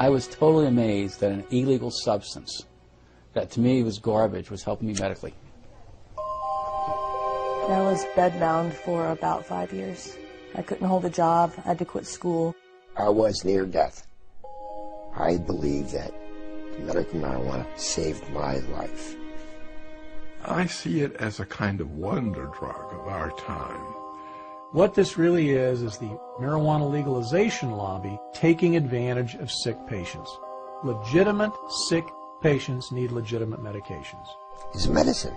I was totally amazed that an illegal substance that to me was garbage was helping me medically. I was bedbound for about 5 years. I couldn't hold a job. I had to quit school. I was near death. I believe that medical marijuana saved my life. I see it as a kind of wonder drug of our time. What this really is the marijuana legalization lobby taking advantage of sick patients. Legitimate sick patients need legitimate medications. It's medicine.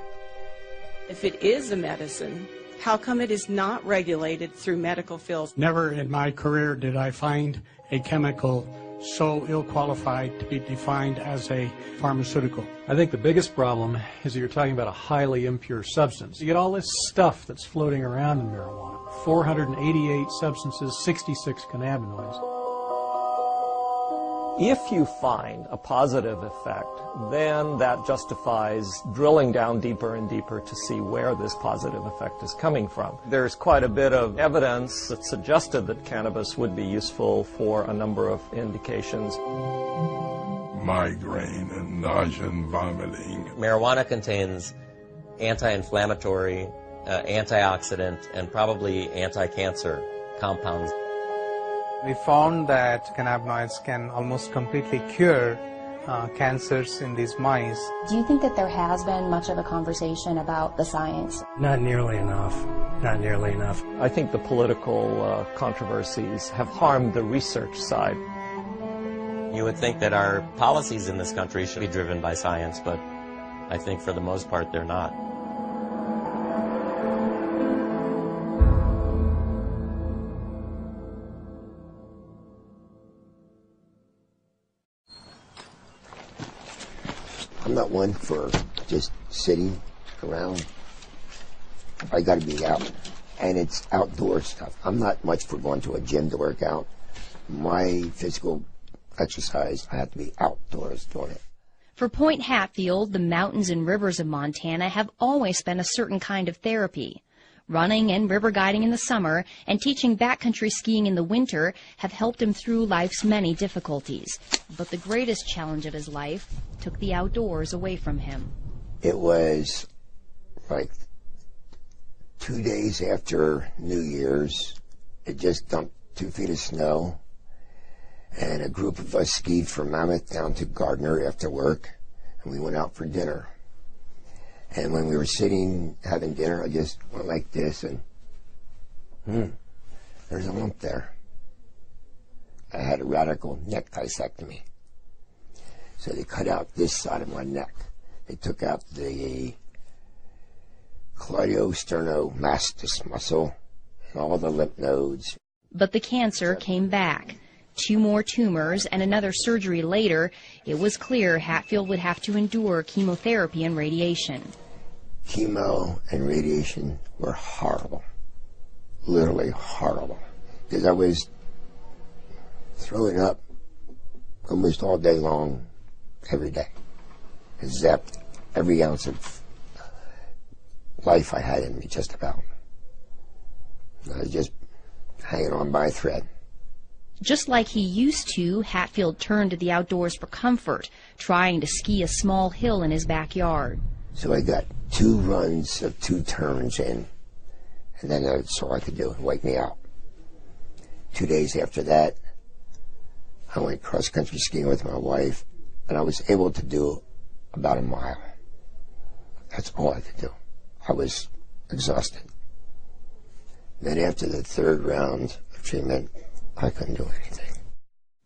If it is a medicine, how come it is not regulated through medical fields? Never in my career did I find a chemical so ill-qualified to be defined as a pharmaceutical. I think the biggest problem is that you're talking about a highly impure substance. You get all this stuff that's floating around in marijuana. 488 substances, 66 cannabinoids. If you find a positive effect, then that justifies drilling down deeper and deeper to see where this positive effect is coming from. There's quite a bit of evidence that suggested that cannabis would be useful for a number of indications. Migraine and nausea and vomiting. Marijuana contains anti-inflammatory, antioxidant, and probably anti-cancer compounds. We found that cannabinoids can almost completely cure cancers in these mice. Do you think that there has been much of a conversation about the science? Not nearly enough. Not nearly enough. I think the political controversies have harmed the research side. You would think that our policies in this country should be driven by science, but I think for the most part they're not. I'm not one for just sitting around. I got to be out, and it's outdoor stuff. I'm not much for going to a gym to work out. My physical exercise, I have to be outdoors doing it. For Point Hatfield, the mountains and rivers of Montana have always been a certain kind of therapy. Running and river guiding in the summer and teaching backcountry skiing in the winter have helped him through life's many difficulties. But the greatest challenge of his life took the outdoors away from him. It was like 2 days after New Year's. It just dumped 2 feet of snow, and a group of us skied from Mammoth down to Gardner after work, and we went out for dinner. And when we were sitting having dinner, I just went like this, and there's a lump there. I had a radical neck disectomy. So they cut out this side of my neck. They took out the cleidosterniomastus muscle and all the lymph nodes. But the cancer came back. 2 more tumors and another surgery later, it was clear Hatfield would have to endure chemotherapy and radiation. Chemo and radiation were horrible, literally horrible, because I was throwing up almost all day long, every day. It zapped every ounce of life I had in me, just about. I was just hanging on by a thread. Just like he used to, Hatfield turned to the outdoors for comfort, trying to ski a small hill in his backyard. So I got 2 runs of 2 turns in, and then that's all I could do, wake me out. 2 days after that, I went cross-country skiing with my wife, and I was able to do about a mile. That's all I could do. I was exhausted. Then after the 3rd round of treatment, I couldn't do anything.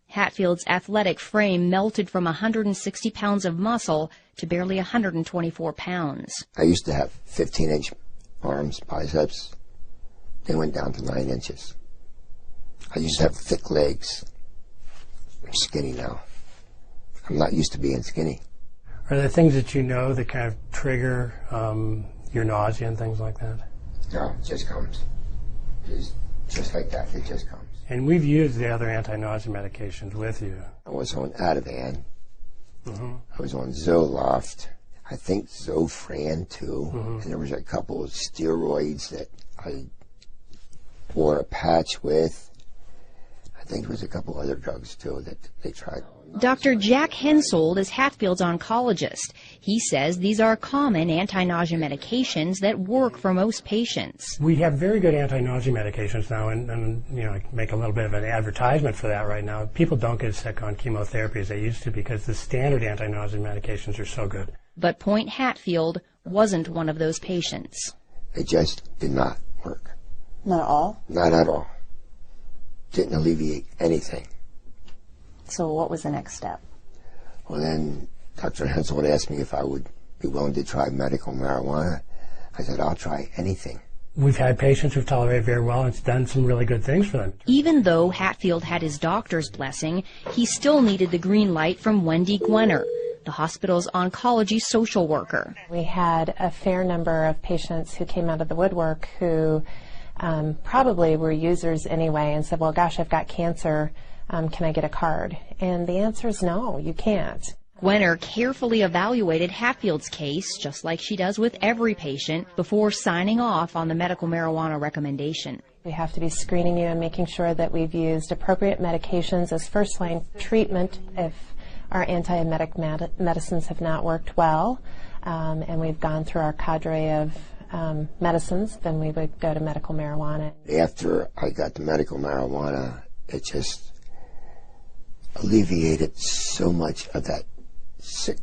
Hatfield's athletic frame melted from 160 pounds of muscle to barely 124 pounds. I used to have 15-inch arms, biceps. They went down to 9 inches. I used to have thick legs. I'm skinny now. I'm not used to being skinny. Are there things that you know that kind of trigger your nausea and things like that? No, it just comes. Just like that, it just comes. And we've used the other anti-nausea medications with you. I was on Ativan. I was on Zoloft. I think Zofran too. And there was a couple of steroids that I wore a patch with. I think there was a couple other drugs, too, that they tried. Dr. Jack Hensold is Hatfield's oncologist. He says these are common anti-nausea medications that work for most patients. We have very good anti-nausea medications now, and you know, I make a little bit of an advertisement for that right now. People don't get sick on chemotherapy as they used to because the standard anti-nausea medications are so good. But Point Hatfield wasn't one of those patients. It just did not work. Not at all? Not at all. Didn't alleviate anything. So what was the next step? Well, then Dr. Hensold asked me if I would be willing to try medical marijuana. I said, I'll try anything. We've had patients who've tolerated very well, and it's done some really good things for them. Even though Hatfield had his doctor's blessing, he still needed the green light from Wendy Gwenner, the hospital's oncology social worker. We had a fair number of patients who came out of the woodwork who probably were users anyway and said, well, gosh, I've got cancer. Can I get a card? And the answer is no, you can't. Gwenner carefully evaluated Hatfield's case, just like she does with every patient, before signing off on the medical marijuana recommendation. We have to be screening you and making sure that we've used appropriate medications as first-line treatment if our antiemetic medicines have not worked well, and we've gone through our cadre of medicines, then we would go to medical marijuana. After I got the medical marijuana, it just alleviated so much of that sick,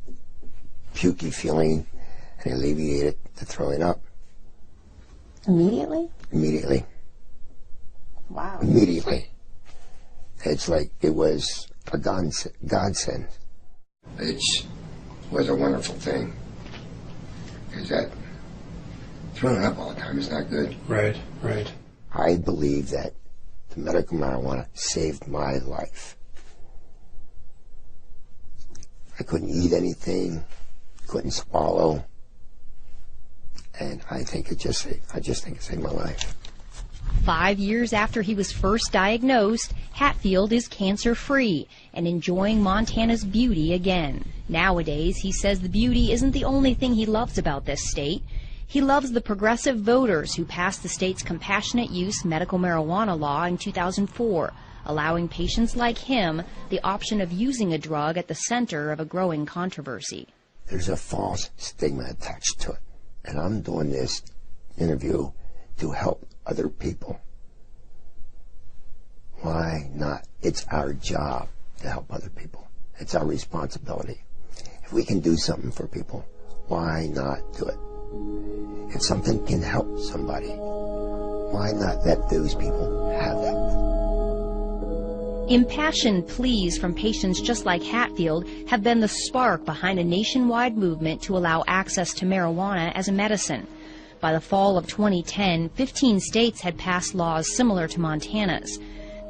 pukey feeling, and alleviated the throwing up. Immediately? Immediately. Wow. Immediately. It's like it was a godsend. It was a wonderful thing. Because that throwing up all the time is not good. Right, right. I believe that the medical marijuana saved my life. I couldn't eat anything, couldn't swallow, and I just think it saved my life. 5 years after he was first diagnosed, Hatfield is cancer-free and enjoying Montana's beauty again. Nowadays, he says the beauty isn't the only thing he loves about this state. He loves the progressive voters who passed the state's compassionate use medical marijuana law in 2004, allowing patients like him the option of using a drug at the center of a growing controversy. There's a false stigma attached to it, and I'm doing this interview to help other people. Why not? It's our job to help other people. It's our responsibility. If we can do something for people, why not do it? If something can help somebody, why not let those people have that? Impassioned pleas from patients just like Hatfield have been the spark behind a nationwide movement to allow access to marijuana as a medicine. By the fall of 2010, 15 states had passed laws similar to Montana's.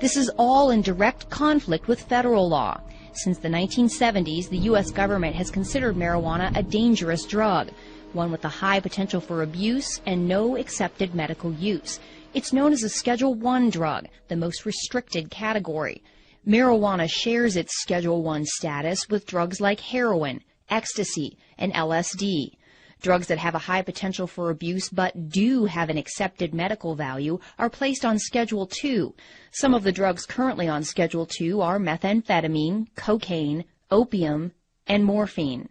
This is all in direct conflict with federal law. Since the 1970s, the U.S. government has considered marijuana a dangerous drug, one with a high potential for abuse and no accepted medical use. It's known as a Schedule I drug, the most restricted category. Marijuana shares its Schedule I status with drugs like heroin, ecstasy, and LSD. Drugs that have a high potential for abuse but do have an accepted medical value are placed on Schedule II. Some of the drugs currently on Schedule II are methamphetamine, cocaine, opium, and morphine.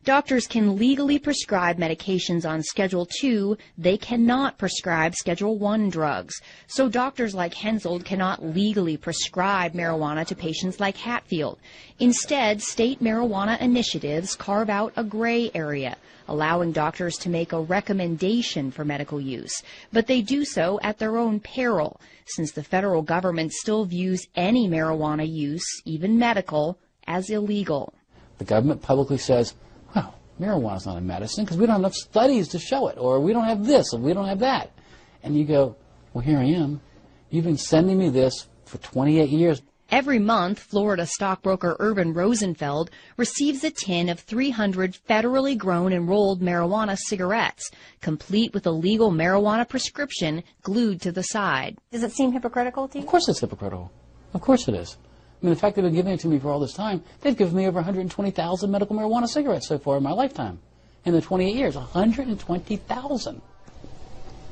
Doctors can legally prescribe medications on Schedule II. They cannot prescribe Schedule I drugs. So doctors like Hensold cannot legally prescribe marijuana to patients like Hatfield. Instead, state marijuana initiatives carve out a gray area, allowing doctors to make a recommendation for medical use. But they do so at their own peril, since the federal government still views any marijuana use, even medical, as illegal. The government publicly says, well, marijuana's not a medicine because we don't have enough studies to show it, or we don't have this, or we don't have that. And you go, well, here I am. You've been sending me this for 28 years. Every month, Florida stockbroker Urban Rosenfeld receives a tin of 300 federally grown and rolled marijuana cigarettes, complete with a legal marijuana prescription glued to the side. Does it seem hypocritical to you? Of course it's hypocritical. Of course it is. I mean, the fact they've been giving it to me for all this time, they've given me over 120,000 medical marijuana cigarettes so far in my lifetime. In the 28 years, 120,000.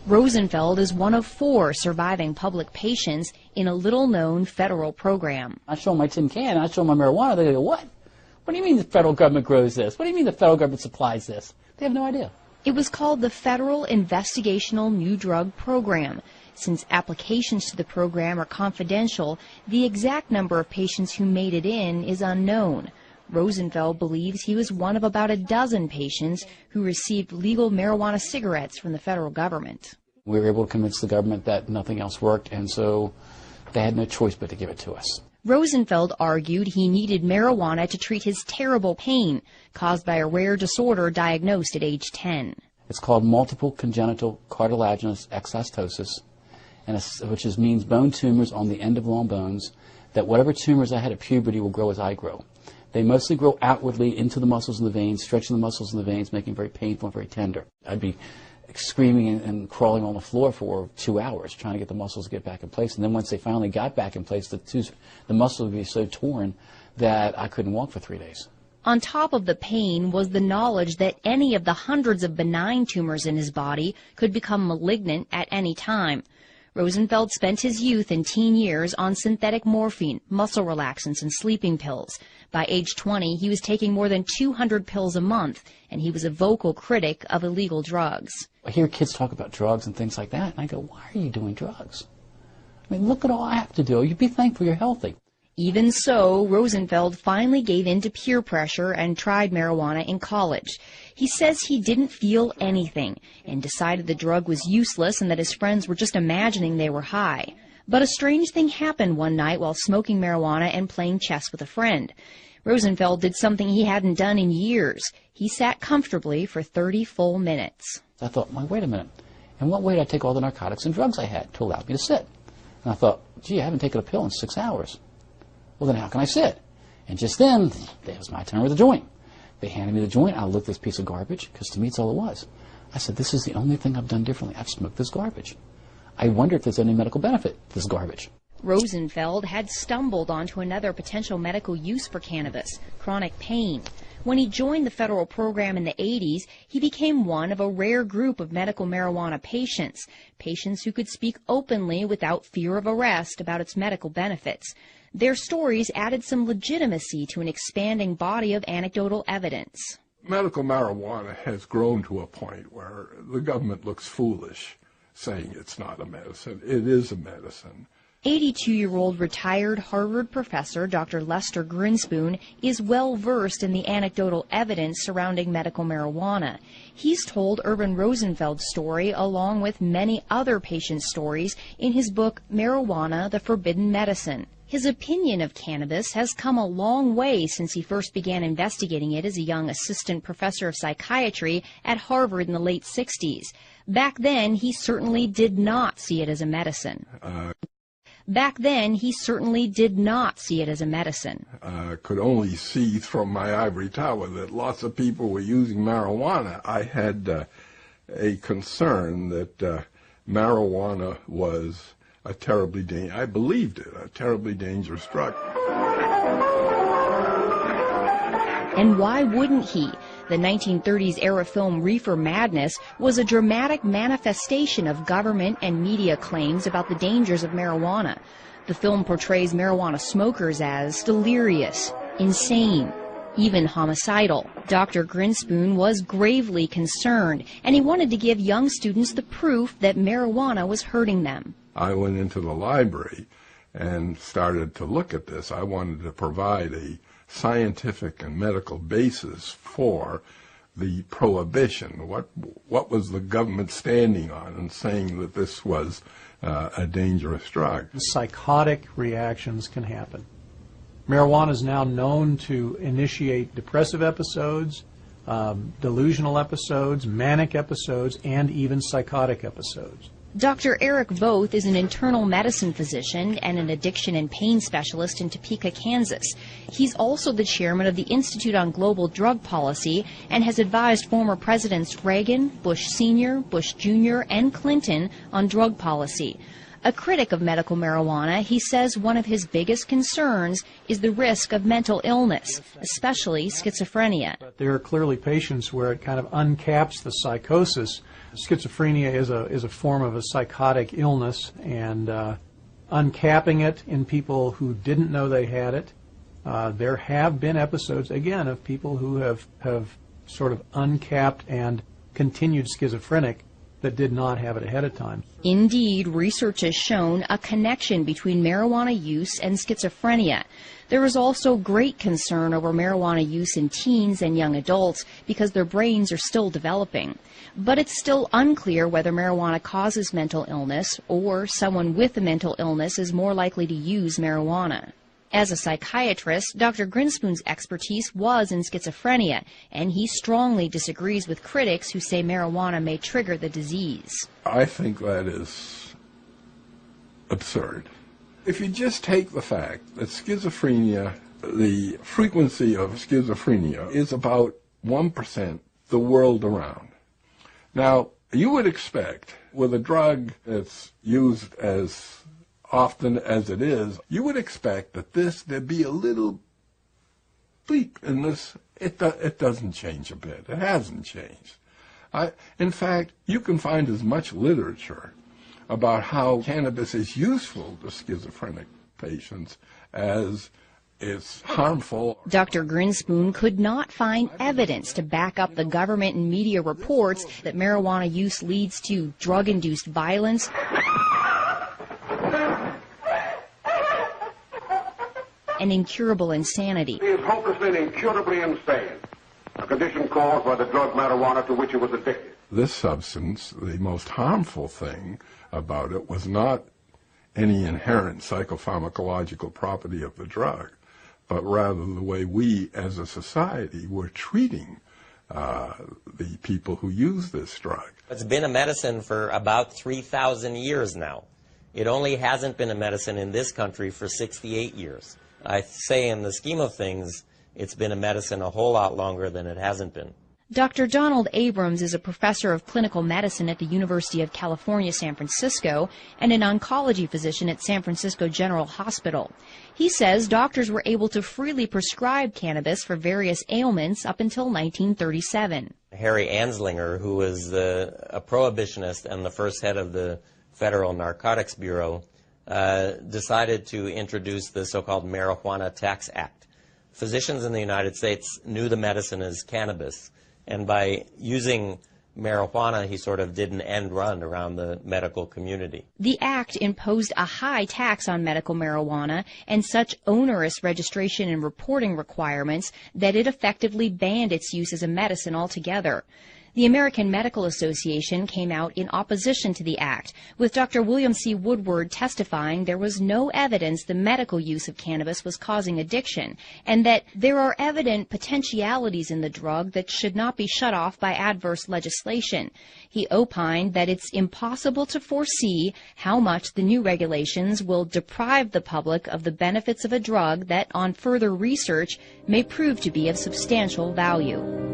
Rosenfeld is one of 4 surviving public patients in a little-known federal program. I show them my tin can, and I show them my marijuana, they go, what? What do you mean the federal government grows this? What do you mean the federal government supplies this? They have no idea. It was called the Federal Investigational New Drug Program. Since applications to the program are confidential, the exact number of patients who made it in is unknown. Rosenfeld believes he was one of about a dozen patients who received legal marijuana cigarettes from the federal government. We were able to convince the government that nothing else worked, and so they had no choice but to give it to us. Rosenfeld argued he needed marijuana to treat his terrible pain caused by a rare disorder diagnosed at age 10. It's called multiple congenital cartilaginous exostosis, which means bone tumors on the end of long bones, that whatever tumors I had at puberty will grow as I grow. They mostly grow outwardly into the muscles in the veins, stretching the muscles in the veins, making it very painful and very tender. I'd be screaming and crawling on the floor for 2 hours trying to get the muscles to get back in place. And then once they finally got back in place, the muscle would be so torn that I couldn't walk for 3 days. On top of the pain was the knowledge that any of the hundreds of benign tumors in his body could become malignant at any time. Rosenfeld spent his youth and teen years on synthetic morphine, muscle relaxants, and sleeping pills. By age 20, he was taking more than 200 pills a month, and he was a vocal critic of illegal drugs. I hear kids talk about drugs and things like that, and I go, why are you doing drugs? I mean, look at all I have to do. You'd be thankful you're healthy. Even so, Rosenfeld finally gave in to peer pressure and tried marijuana in college. He says he didn't feel anything and decided the drug was useless and that his friends were just imagining they were high. But a strange thing happened one night while smoking marijuana and playing chess with a friend. Rosenfeld did something he hadn't done in years. He sat comfortably for 30 full minutes. I thought, well, wait a minute. In what way did I take all the narcotics and drugs I had to allow me to sit? And I thought, gee, I haven't taken a pill in 6 hours. Well, then how can I sit? And just then, it was my turn with the joint. They handed me the joint. I looked at this piece of garbage, because to me it's all it was. I said, this is the only thing I've done differently. I've smoked this garbage. I wonder if there's any medical benefit to this garbage. Rosenfeld had stumbled onto another potential medical use for cannabis, chronic pain. When he joined the federal program in the 80s, he became one of a rare group of medical marijuana patients who could speak openly without fear of arrest about its medical benefits. Their stories added some legitimacy to an expanding body of anecdotal evidence. Medical marijuana has grown to a point where the government looks foolish saying it's not a medicine. It is a medicine. 82-year-old retired Harvard professor Dr. Lester Grinspoon is well versed in the anecdotal evidence surrounding medical marijuana. He's told Irvin Rosenfeld's story along with many other patient stories in his book Marijuana, the Forbidden Medicine. His opinion of cannabis has come a long way since he first began investigating it as a young assistant professor of psychiatry at Harvard in the late 60s. Back then, he certainly did not see it as a medicine. Could only see from my ivory tower that lots of people were using marijuana. I had a concern that marijuana was a terribly dangerous drug. And why wouldn't he? The 1930s era film Reefer Madness was a dramatic manifestation of government and media claims about the dangers of marijuana. The film portrays marijuana smokers as delirious, insane, even homicidal. Dr. Grinspoon was gravely concerned, and he wanted to give young students the proof that marijuana was hurting them. I went into the library and started to look at this. I wanted to provide a scientific and medical basis for the prohibition. What was the government standing on and saying that this was a dangerous drug? Psychotic reactions can happen. Marijuana is now known to initiate depressive episodes, delusional episodes, manic episodes, and even psychotic episodes. Dr. Eric Voth is an internal medicine physician and an addiction and pain specialist in Topeka, Kansas. He's also the chairman of the Institute on Global Drug Policy and has advised former presidents Reagan, Bush Sr., Bush Jr., and Clinton on drug policy. A critic of medical marijuana, he says one of his biggest concerns is the risk of mental illness, especially schizophrenia. There are clearly patients where it kind of uncaps the psychosis Schizophrenia is a form of a psychotic illness, and uncapping it in people who didn't know they had it. There have been episodes, again, of people who have sort of uncapped and continued schizophrenic that did not have it ahead of time. Indeed, research has shown a connection between marijuana use and schizophrenia. There is also great concern over marijuana use in teens and young adults because their brains are still developing. But it's still unclear whether marijuana causes mental illness or someone with a mental illness is more likely to use marijuana. As a psychiatrist, Dr. Grinspoon's expertise was in schizophrenia, and he strongly disagrees with critics who say marijuana may trigger the disease. I think that is absurd. If you just take the fact that schizophrenia, the frequency of schizophrenia is about 1% the world around. Now, you would expect with a drug that's used as often as it is, you would expect that there'd be a little bleep in this. It doesn't change a bit. It hasn't changed. In fact, you can find as much literature about how cannabis is useful to schizophrenic patients as it's harmful. Dr. Grinspoon could not find evidence to back up the government and media reports that marijuana use leads to drug-induced violence, and incurable insanity. He is hopelessly and incurably insane, a condition caused by the drug marijuana to which he was addicted. This substance, the most harmful thing about it was not any inherent psychopharmacological property of the drug, but rather the way we as a society were treating the people who use this drug. It's been a medicine for about 3,000 years now. It only hasn't been a medicine in this country for 68 years. I say in the scheme of things, it's been a medicine a whole lot longer than it hasn't been. Dr. Donald Abrams is a professor of clinical medicine at the University of California, San Francisco, and an oncology physician at San Francisco General Hospital. He says doctors were able to freely prescribe cannabis for various ailments up until 1937. Harry Anslinger, who was a prohibitionist and the first head of the Federal Narcotics Bureau, decided to introduce the so-called Marijuana Tax Act. Physicians in the United States knew the medicine as cannabis, and by using marijuana, he sort of did an end run around the medical community. The act imposed a high tax on medical marijuana and such onerous registration and reporting requirements that it effectively banned its use as a medicine altogether. The American Medical Association came out in opposition to the act, with Dr. William C. Woodward testifying there was no evidence the medical use of cannabis was causing addiction, and that there are evident potentialities in the drug that should not be shut off by adverse legislation. He opined that it's impossible to foresee how much the new regulations will deprive the public of the benefits of a drug that, on further research, may prove to be of substantial value.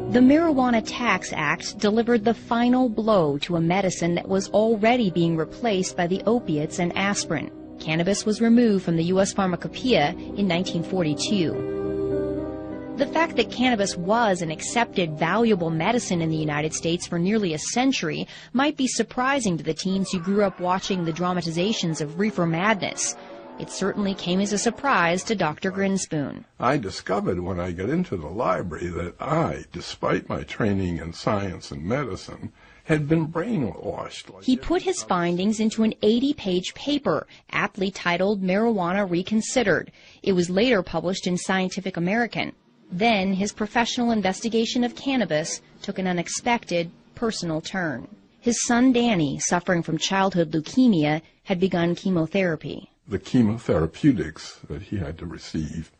The Marijuana Tax Act delivered the final blow to a medicine that was already being replaced by the opiates and aspirin. Cannabis was removed from the U.S. Pharmacopoeia in 1942. The fact that cannabis was an accepted, valuable medicine in the United States for nearly a century might be surprising to the teens who grew up watching the dramatizations of reefer madness. It certainly came as a surprise to Dr. Grinspoon. I discovered when I got into the library that I, despite my training in science and medicine, had been brainwashed. He put his findings into an 80-page paper, aptly titled Marijuana Reconsidered. It was later published in Scientific American. Then his professional investigation of cannabis took an unexpected, personal turn. His son Danny, suffering from childhood leukemia, had begun chemotherapy. The chemotherapeutics that he had to receive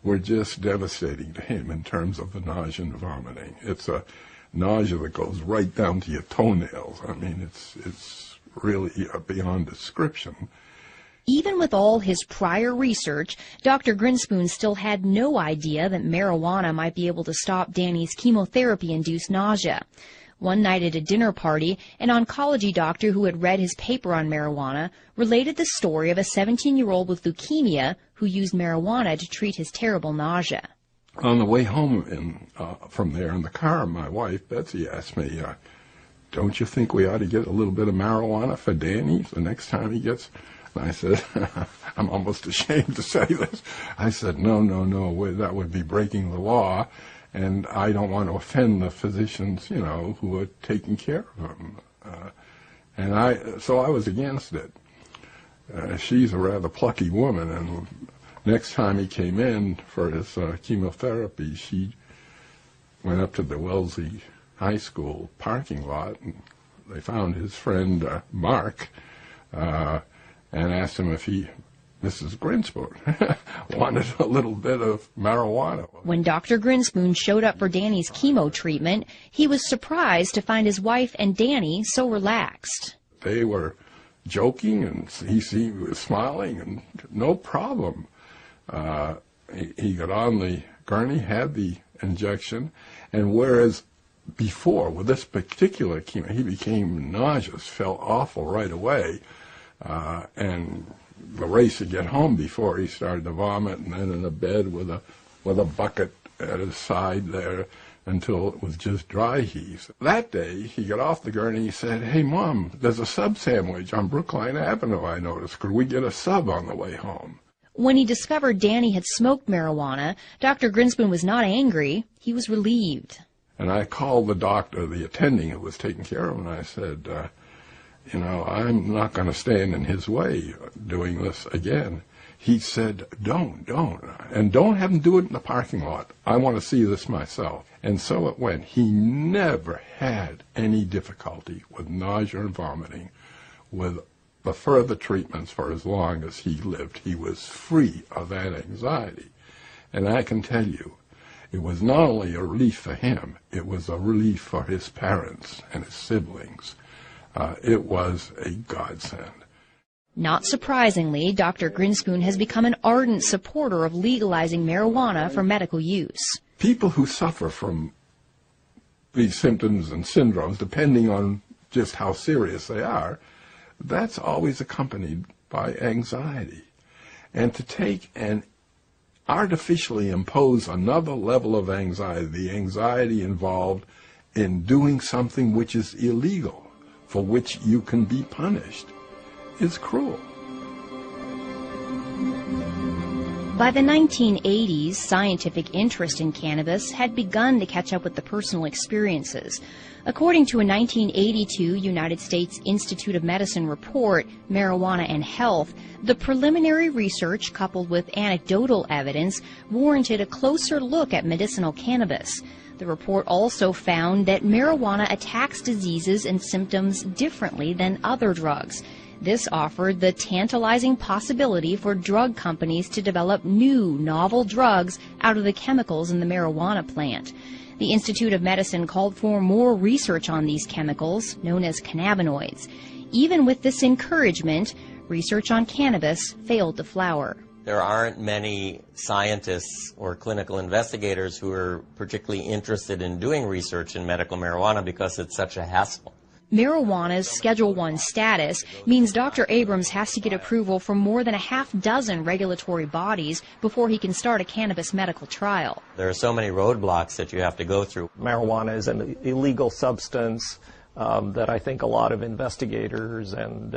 were just devastating to him in terms of the nausea and vomiting. It's a nausea that goes right down to your toenails. I mean, it's really beyond description. Even with all his prior research, Dr. Grinspoon still had no idea that marijuana might be able to stop Danny's chemotherapy-induced nausea. One night at a dinner party, an oncology doctor who had read his paper on marijuana related the story of a 17-year-old with leukemia who used marijuana to treat his terrible nausea. On the way home from there in the car, my wife, Betsy, asked me, don't you think we ought to get a little bit of marijuana for Danny the next time he gets... And I said, I'm almost ashamed to say this. I said, no, that would be breaking the law, and I don't want to offend the physicians, who are taking care of him. So I was against it. She's a rather plucky woman, and next time he came in for his chemotherapy, she went up to the Wellesley High School parking lot, and they found his friend Mark, and asked him if Mrs. Grinspoon wanted a little bit of marijuana. When Dr. Grinspoon showed up for Danny's chemo treatment, he was surprised to find his wife and Danny so relaxed. They were joking, and he was smiling, and no problem. He got on the gurney, had the injection, and whereas before, with this particular chemo, he became nauseous, felt awful right away, and the race to get home before he started to vomit, and then in a bed with a bucket at his side there until it was just dry heaves. That day, he got off the gurney and he said, "Hey, Mom, there's a sub sandwich on Brookline Avenue, I noticed. Could we get a sub on the way home?" When he discovered Danny had smoked marijuana, Dr. Grinspoon was not angry. He was relieved. And I called the doctor, the attending who was taking care of him, and I said, I'm not going to stand in his way doing this again. He said, don't. And don't have him do it in the parking lot. I want to see this myself. And so it went. He never had any difficulty with nausea and vomiting with the further treatments for as long as he lived. He was free of that anxiety. And I can tell you, it was not only a relief for him, it was a relief for his parents and his siblings. It was a godsend. Not surprisingly, Dr. Grinspoon has become an ardent supporter of legalizing marijuana for medical use. People who suffer from these symptoms and syndromes, depending on just how serious they are, that's always accompanied by anxiety. And to take and artificially impose another level of anxiety, the anxiety involved in doing something which is illegal, for which you can be punished, is cruel. By the 1980s, scientific interest in cannabis had begun to catch up with the personal experiences. According to a 1982 United States Institute of Medicine report, Marijuana and Health, the preliminary research coupled with anecdotal evidence warranted a closer look at medicinal cannabis. The report also found that marijuana attacks diseases and symptoms differently than other drugs. This offered the tantalizing possibility for drug companies to develop new, novel drugs out of the chemicals in the marijuana plant. The Institute of Medicine called for more research on these chemicals, known as cannabinoids. Even with this encouragement, research on cannabis failed to flower. There aren't many scientists or clinical investigators who are particularly interested in doing research in medical marijuana because it's such a hassle. Marijuana's Schedule I status means Dr. Abrams has to get approval from more than a half dozen regulatory bodies before he can start a cannabis medical trial. There are so many roadblocks that you have to go through. Marijuana is an illegal substance that I think a lot of investigators and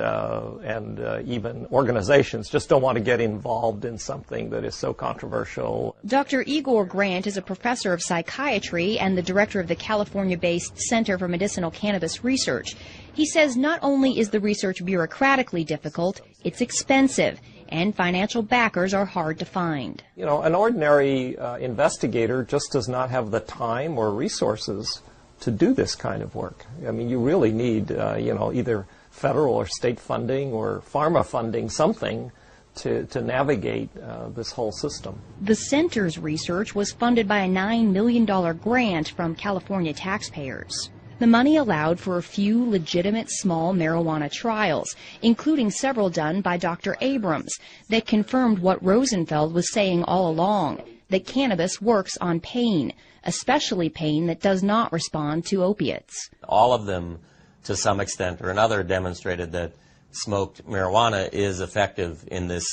even organizations just don't want to get involved in something that is so controversial. Dr. Igor Grant is a professor of psychiatry and the director of the California-based Center for Medicinal Cannabis Research. He says not only is the research bureaucratically difficult, it's expensive, and financial backers are hard to find. You know, an ordinary investigator just does not have the time or resources to do this kind of work. I mean, you really need, either federal or state funding or pharma funding, something to navigate this whole system. The center's research was funded by a $9 million grant from California taxpayers. The money allowed for a few legitimate small marijuana trials, including several done by Dr. Abrams, that confirmed what Rosenfeld was saying all along, that cannabis works on pain, especially pain that does not respond to opiates. All of them, to some extent or another, demonstrated that smoked marijuana is effective in this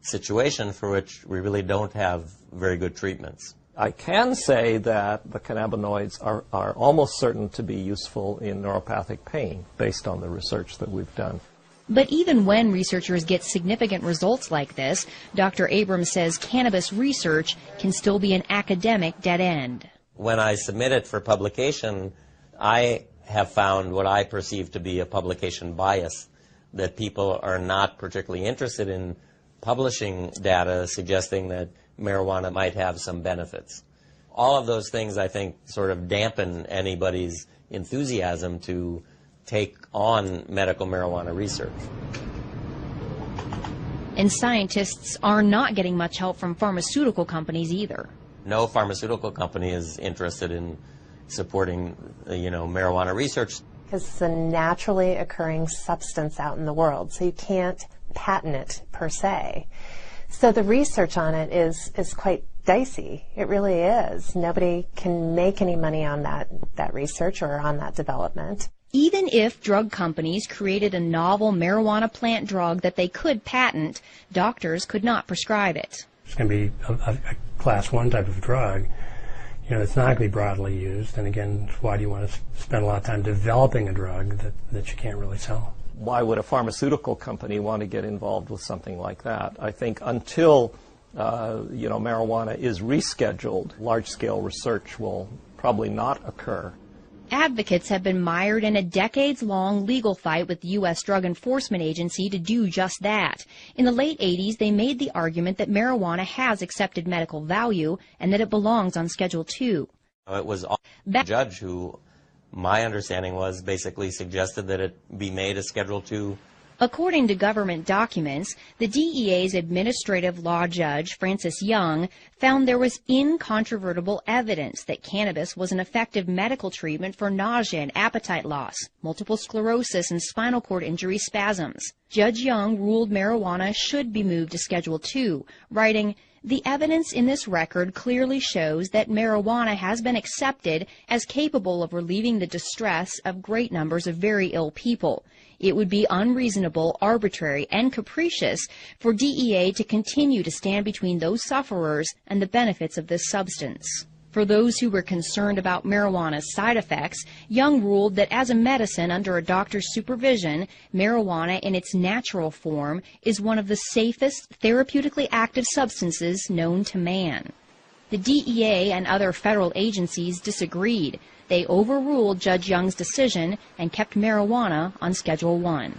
situation for which we really don't have very good treatments. I can say that the cannabinoids are almost certain to be useful in neuropathic pain based on the research that we've done. But even when researchers get significant results like this, Dr. Abrams says cannabis research can still be an academic dead end. When I submit it for publication, I have found what I perceive to be a publication bias, that people are not particularly interested in publishing data suggesting that marijuana might have some benefits. All of those things, I think, sort of dampen anybody's enthusiasm to take on medical marijuana research. And scientists are not getting much help from pharmaceutical companies either. No pharmaceutical company is interested in supporting, marijuana research. Because it's a naturally occurring substance out in the world, so you can't patent it per se. So the research on it is quite dicey. It really is. Nobody can make any money on that research or on that development. Even if drug companies created a novel marijuana plant drug that they could patent, doctors could not prescribe it. It's going to be a class 1 type of drug. It's not going to be broadly used. And again, why do you want to spend a lot of time developing a drug that you can't really sell? Why would a pharmaceutical company want to get involved with something like that? I think until marijuana is rescheduled, large-scale research will probably not occur. Advocates have been mired in a decades-long legal fight with the U.S. Drug Enforcement Agency to do just that. In the late 80s, they made the argument that marijuana has accepted medical value and that it belongs on Schedule II. It was the judge who, my understanding was, basically suggested that it be made a Schedule II. According to government documents, the DEA's administrative law judge, Francis Young, found there was incontrovertible evidence that cannabis was an effective medical treatment for nausea and appetite loss, multiple sclerosis, and spinal cord injury spasms. Judge Young ruled marijuana should be moved to Schedule II, writing, "The evidence in this record clearly shows that marijuana has been accepted as capable of relieving the distress of great numbers of very ill people. It would be unreasonable, arbitrary, and capricious for DEA to continue to stand between those sufferers and the benefits of this substance." For those who were concerned about marijuana's side effects, Young ruled that as a medicine under a doctor's supervision, marijuana in its natural form is one of the safest therapeutically active substances known to man. The DEA and other federal agencies disagreed. They overruled Judge Young's decision and kept marijuana on Schedule I.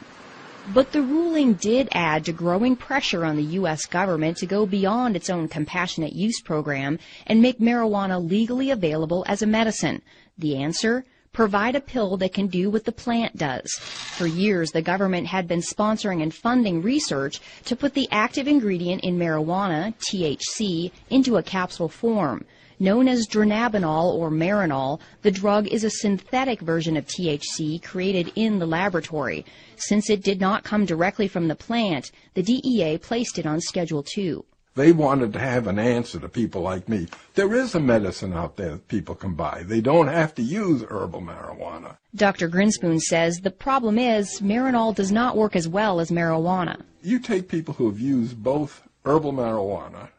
But the ruling did add to growing pressure on the U.S. government to go beyond its own compassionate use program and make marijuana legally available as a medicine. The answer? Provide a pill that can do what the plant does. For years, the government had been sponsoring and funding research to put the active ingredient in marijuana, THC, into a capsule form. Known as dronabinol or Marinol, the drug is a synthetic version of THC created in the laboratory. Since it did not come directly from the plant, the DEA placed it on Schedule II. They wanted to have an answer to people like me. There is a medicine out there that people can buy. They don't have to use herbal marijuana. Dr. Grinspoon says the problem is Marinol does not work as well as marijuana. You take people who have used both herbal marijuana,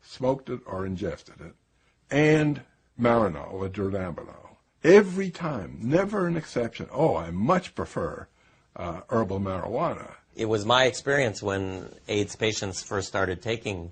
smoked it or ingested it, and Marinol or dronabinol. Every time, never an exception. Oh, I much prefer herbal marijuana. It was my experience when AIDS patients first started taking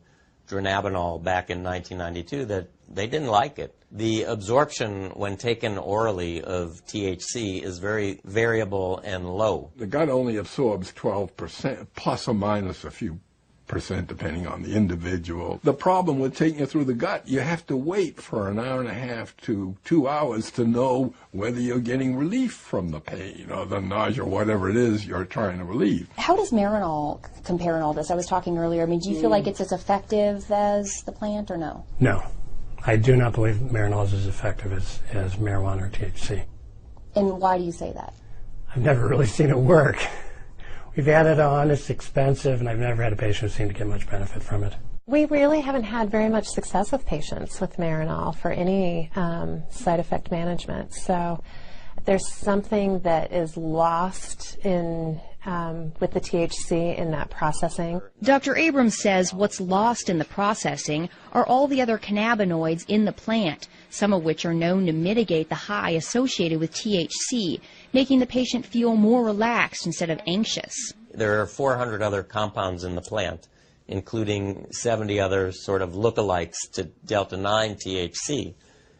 dronabinol back in 1992 that they didn't like it. The absorption when taken orally of THC is very variable and low. The gut only absorbs 12%, plus or minus a few percent depending on the individual. The problem with taking it through the gut, you have to wait for an hour and a half to 2 hours to know whether you're getting relief from the pain or the nausea or whatever it is you're trying to relieve. How does Marinol compare in all this? I was talking earlier. I mean, do you feel like it's as effective as the plant or no? No. I do not believe Marinol is as effective as marijuana or THC. And why do you say that? I've never really seen it work. We've had it on, it's expensive, and I've never had a patient who seemed to get much benefit from it. We really haven't had very much success with patients with Marinol for any side effect management. So there's something that is lost in with the THC in that processing. Dr. Abrams says what's lost in the processing are all the other cannabinoids in the plant, some of which are known to mitigate the high associated with THC, making the patient feel more relaxed instead of anxious. There are 400 other compounds in the plant, including 70 other sort of lookalikes to delta-9 THC,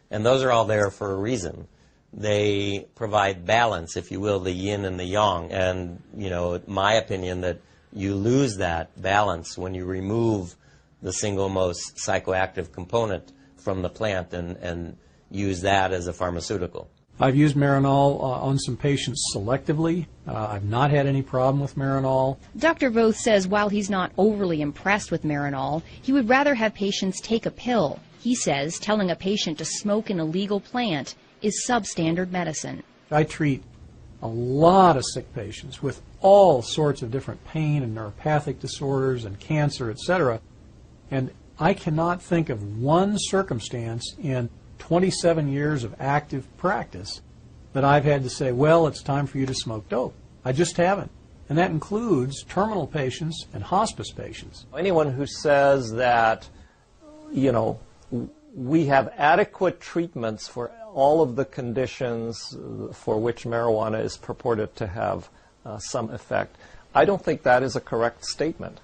and those are all there for a reason. They provide balance, if you will, the yin and the yang, and, you know, my opinion that you lose that balance when you remove the single most psychoactive component from the plant and use that as a pharmaceutical. I've used Marinol on some patients selectively. I've not had any problem with Marinol. Dr. Voth says while he's not overly impressed with Marinol, he would rather have patients take a pill. He says telling a patient to smoke an illegal plant is substandard medicine. I treat a lot of sick patients with all sorts of different pain and neuropathic disorders and cancer, etc. And I cannot think of one circumstance in 27 years of active practice that I've had to say, well, it's time for you to smoke dope. I just haven't. And that includes terminal patients and hospice patients. Anyone who says that, you know, we have adequate treatments for all of the conditions for which marijuana is purported to have some effect, I don't think that is a correct statement.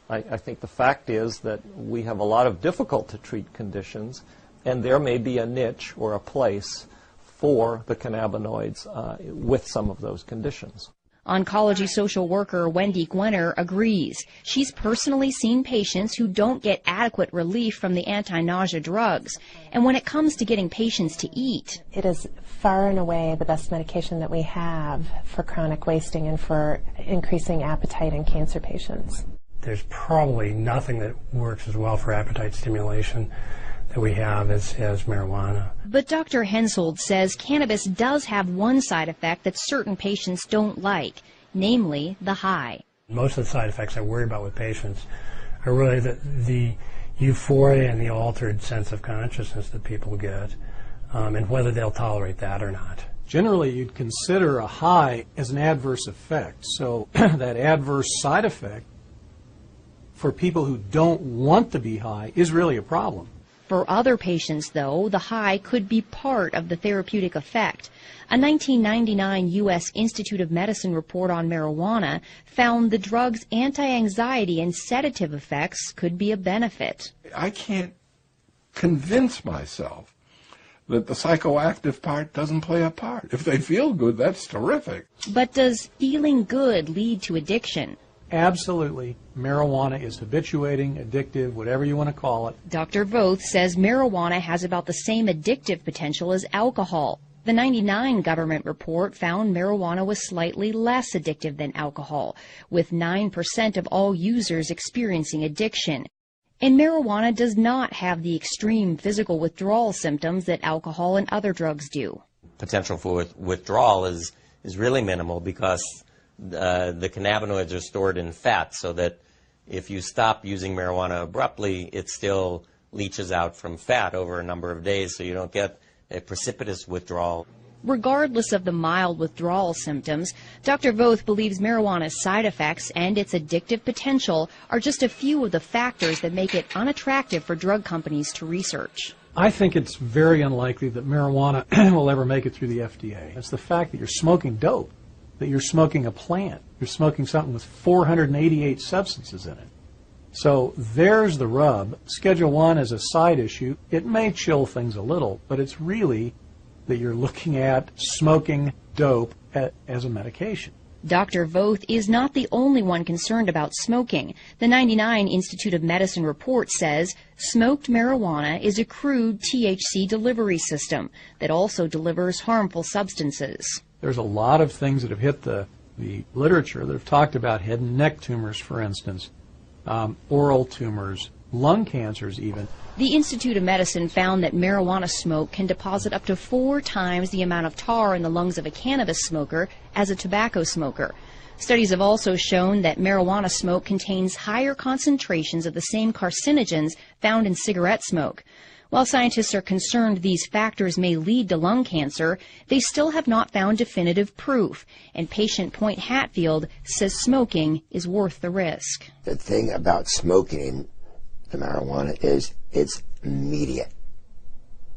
I think the fact is that we have a lot of difficult to treat conditions, and there may be a niche or a place for the cannabinoids with some of those conditions. Oncology social worker Wendy Gwenner agrees. She's personally seen patients who don't get adequate relief from the anti-nausea drugs. And when it comes to getting patients to eat, it is far and away the best medication that we have for chronic wasting and for increasing appetite in cancer patients. There's probably nothing that works as well for appetite stimulation that we have as marijuana. But Dr. Hensoldt says cannabis does have one side effect that certain patients don't like, namely the high. Most of the side effects I worry about with patients are really the euphoria and the altered sense of consciousness that people get, and whether they'll tolerate that or not. Generally, you'd consider a high as an adverse effect. So that adverse side effect for people who don't want to be high is really a problem. For other patients, though, the high could be part of the therapeutic effect. A 1999 U.S. Institute of Medicine report on marijuana found the drug's anti-anxiety and sedative effects could be a benefit. I can't convince myself that the psychoactive part doesn't play a part. If they feel good, that's terrific. But does feeling good lead to addiction? Absolutely. Marijuana is habituating, addictive, whatever you want to call it. Dr. Voth says marijuana has about the same addictive potential as alcohol. The 99 government report found marijuana was slightly less addictive than alcohol, with 9% of all users experiencing addiction. And marijuana does not have the extreme physical withdrawal symptoms that alcohol and other drugs do. Potential for withdrawal is really minimal because the cannabinoids are stored in fat, so that if you stop using marijuana abruptly, it still leaches out from fat over a number of days, so you don't get a precipitous withdrawal. Regardless of the mild withdrawal symptoms, Dr. Voth believes marijuana's side effects and its addictive potential are just a few of the factors that make it unattractive for drug companies to research. I think it's very unlikely that marijuana will ever make it through the FDA. It's the fact that you're smoking dope, that you're smoking a plant. You're smoking something with 488 substances in it. So there's the rub. Schedule I is a side issue. It may chill things a little, but it's really that you're looking at smoking dope as a medication. Dr. Voth is not the only one concerned about smoking. The 99 Institute of Medicine report says smoked marijuana is a crude THC delivery system that also delivers harmful substances. There's a lot of things that have hit the literature that have talked about head and neck tumors, for instance, oral tumors, lung cancers even. The Institute of Medicine found that marijuana smoke can deposit up to 4 times the amount of tar in the lungs of a cannabis smoker as a tobacco smoker. Studies have also shown that marijuana smoke contains higher concentrations of the same carcinogens found in cigarette smoke. While scientists are concerned these factors may lead to lung cancer, they still have not found definitive proof, and patient Point Hatfield says smoking is worth the risk. The thing about smoking the marijuana is it's immediate.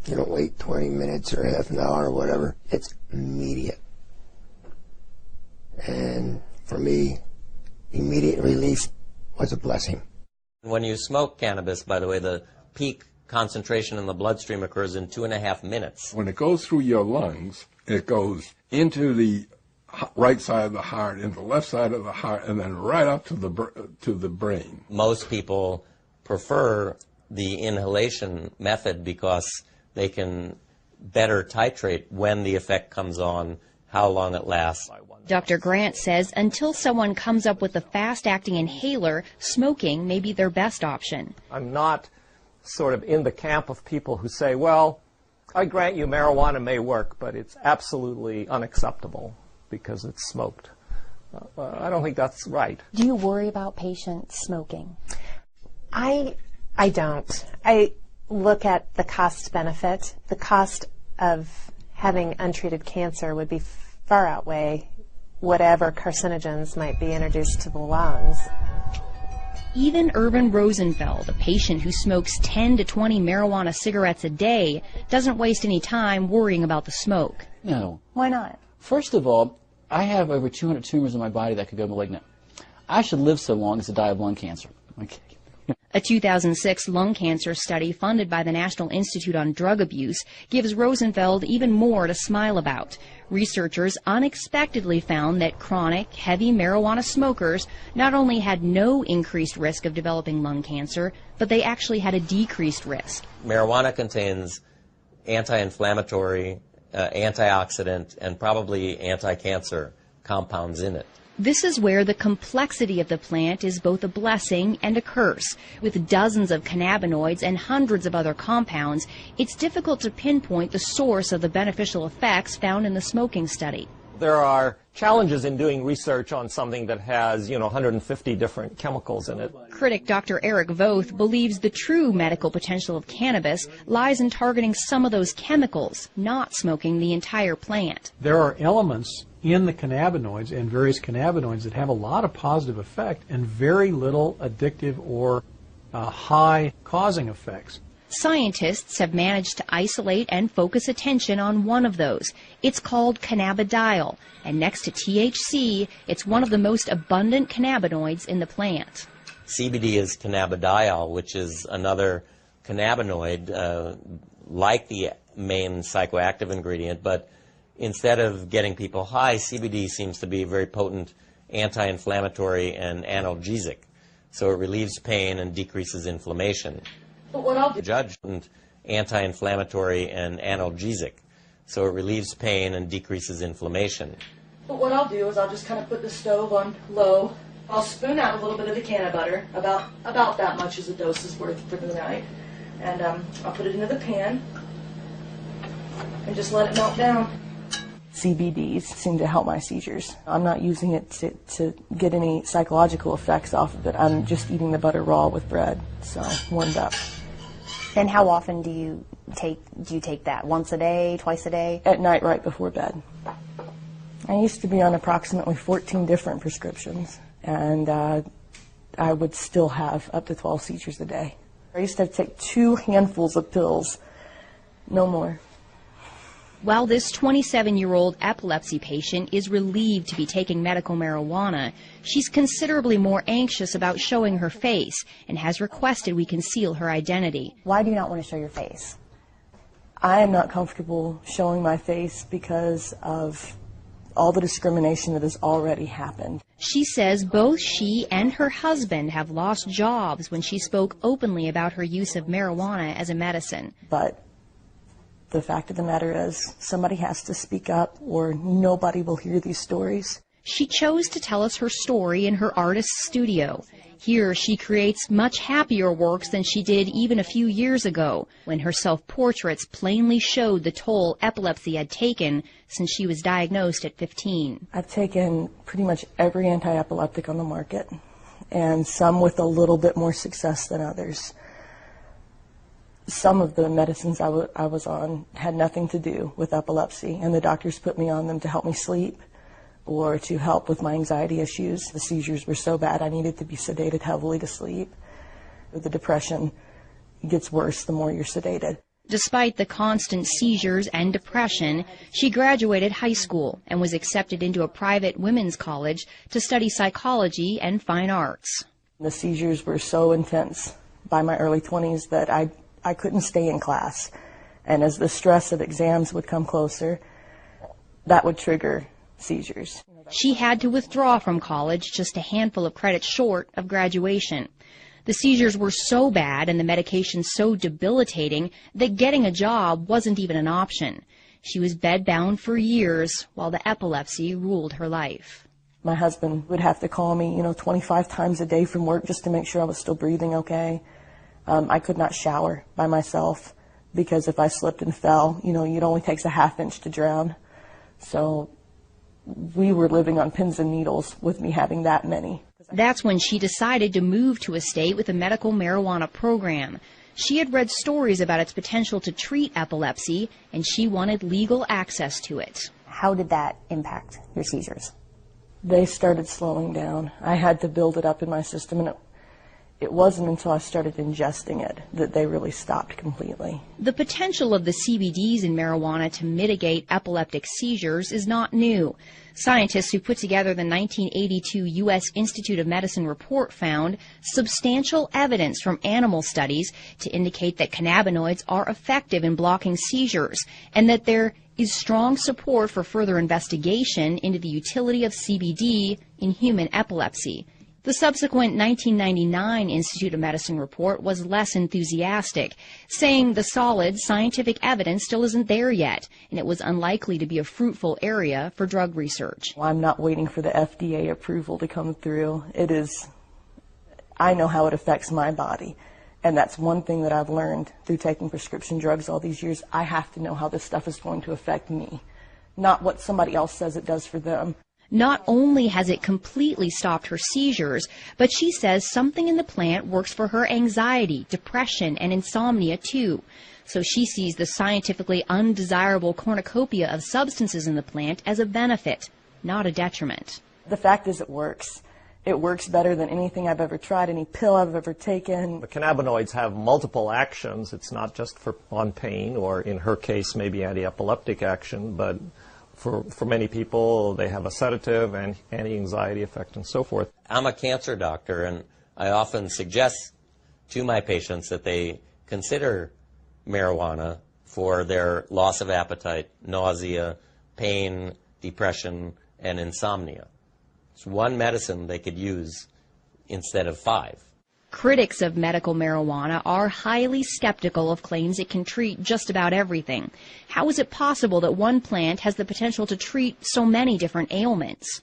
You don't wait 20 minutes or half an hour or whatever. It's immediate. And for me, immediate relief was a blessing. When you smoke cannabis, by the way, the peak concentration in the bloodstream occurs in 2.5 minutes. When it goes through your lungs, it goes into the right side of the heart, into the left side of the heart, and then right up to the brain. Most people prefer the inhalation method because they can better titrate when the effect comes on, how long it lasts. Dr. Grant says until someone comes up with a fast-acting inhaler, smoking may be their best option. I'm not sort of in the camp of people who say, well, I grant you marijuana may work, but it's absolutely unacceptable because it's smoked. I don't think that's right. Do you worry about patients smoking? I don't. I look at the cost benefit. The cost of having untreated cancer would be far outweigh whatever carcinogens might be introduced to the lungs. Even Irvin Rosenfeld, a patient who smokes 10 to 20 marijuana cigarettes a day, doesn't waste any time worrying about the smoke. No. Why not? First of all, I have over 200 tumors in my body that could go malignant. I should live so long as to die of lung cancer. Okay. A 2006 lung cancer study funded by the National Institute on Drug Abuse gives Rosenfeld even more to smile about. Researchers unexpectedly found that chronic, heavy marijuana smokers not only had no increased risk of developing lung cancer, but they actually had a decreased risk. Marijuana contains anti-inflammatory, antioxidant, and probably anti-cancer compounds in it. This is where the complexity of the plant is both a blessing and a curse. With dozens of cannabinoids and hundreds of other compounds, it's difficult to pinpoint the source of the beneficial effects found in the smoking study. There are challenges in doing research on something that has, 150 different chemicals in it. Critic Dr. Eric Voth believes the true medical potential of cannabis lies in targeting some of those chemicals, not smoking the entire plant. There are elements in the cannabinoids and various cannabinoids that have a lot of positive effect and very little addictive or high causing effects. Scientists have managed to isolate and focus attention on one of those. It's called cannabidiol, and next to THC, it's one of the most abundant cannabinoids in the plant. CBD is cannabidiol, which is another cannabinoid like the main psychoactive ingredient, but instead of getting people high, CBD seems to be a very potent anti-inflammatory and analgesic. So it relieves pain and decreases inflammation. But what I'll do... Judged anti-inflammatory and analgesic. So it relieves pain and decreases inflammation. But what I'll do is I'll just kind of put the stove on low. I'll spoon out a little bit of the canna butter, about that much as a dose is worth for the night. And I'll put it into the pan and just let it melt down. CBDs seem to help my seizures. I'm not using it to get any psychological effects off of it. I'm just eating the butter raw with bread, so warmed up. And how often do you take that? Once a day, twice a day? At night, right before bed. I used to be on approximately 14 different prescriptions, and I would still have up to 12 seizures a day. I used to take 2 handfuls of pills, no more. While this 27-year-old epilepsy patient is relieved to be taking medical marijuana, she's considerably more anxious about showing her face and has requested we conceal her identity. Why do you not want to show your face? I am not comfortable showing my face because of all the discrimination that has already happened. She says both she and her husband have lost jobs when she spoke openly about her use of marijuana as a medicine. But the fact of the matter is, somebody has to speak up or nobody will hear these stories. She chose to tell us her story in her artist's studio. Here she creates much happier works than she did even a few years ago, when her self-portraits plainly showed the toll epilepsy had taken since she was diagnosed at 15. I've taken pretty much every anti-epileptic on the market, and some with a little bit more success than others. Some of the medicines I was on had nothing to do with epilepsy, and the doctors put me on them to help me sleep or to help with my anxiety issues. The seizures were so bad I needed to be sedated heavily to sleep. The depression gets worse the more you're sedated. Despite the constant seizures and depression, she graduated high school and was accepted into a private women's college to study psychology and fine arts. The seizures were so intense by my early 20s that I couldn't stay in class. And as the stress of exams would come closer, that would trigger seizures. She had to withdraw from college just a handful of credits short of graduation. The seizures were so bad and the medication so debilitating that getting a job wasn't even an option. She was bedbound for years while the epilepsy ruled her life. My husband would have to call me, 25 times a day from work just to make sure I was still breathing okay. I could not shower by myself because if I slipped and fell, it only takes a half inch to drown. So we were living on pins and needles with me having that many. That's when she decided to move to a state with a medical marijuana program. She had read stories about its potential to treat epilepsy, and she wanted legal access to it. How did that impact your seizures? They started slowing down. I had to build it up in my system, and it wasn't until I started ingesting it that they really stopped completely. The potential of the CBDs in marijuana to mitigate epileptic seizures is not new. Scientists who put together the 1982 U.S. Institute of Medicine report found substantial evidence from animal studies to indicate that cannabinoids are effective in blocking seizures and that there is strong support for further investigation into the utility of CBD in human epilepsy. The subsequent 1999 Institute of Medicine report was less enthusiastic, saying the solid scientific evidence still isn't there yet, and it was unlikely to be a fruitful area for drug research. Well, I'm not waiting for the FDA approval to come through. I know how it affects my body, and that's one thing that I've learned through taking prescription drugs all these years. I have to know how this stuff is going to affect me, not what somebody else says it does for them. Not only has it completely stopped her seizures, but she says something in the plant works for her anxiety, depression, and insomnia too. So she sees the scientifically undesirable cornucopia of substances in the plant as a benefit, not a detriment. The fact is it works. It works better than anything I've ever tried, any pill I've ever taken. The cannabinoids have multiple actions. It's not just on pain or, in her case, maybe anti-epileptic action, but for many people, they have a sedative and anti-anxiety effect and so forth. I'm a cancer doctor, and I often suggest to my patients that they consider marijuana for their loss of appetite, nausea, pain, depression, and insomnia. It's one medicine they could use instead of 5. Critics of medical marijuana are highly skeptical of claims it can treat just about everything. How is it possible that one plant has the potential to treat so many different ailments?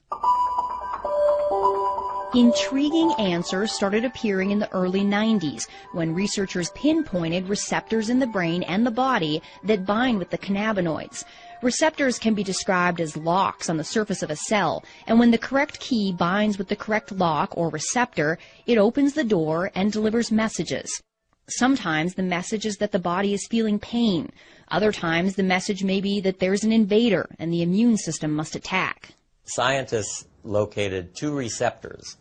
Intriguing answers started appearing in the early 90s when researchers pinpointed receptors in the brain and the body that bind with the cannabinoids. Receptors can be described as locks on the surface of a cell, and when the correct key binds with the correct lock or receptor, it opens the door and delivers messages. Sometimes the message is that the body is feeling pain. Other times the message may be that there's an invader and the immune system must attack. Scientists located 2 receptors,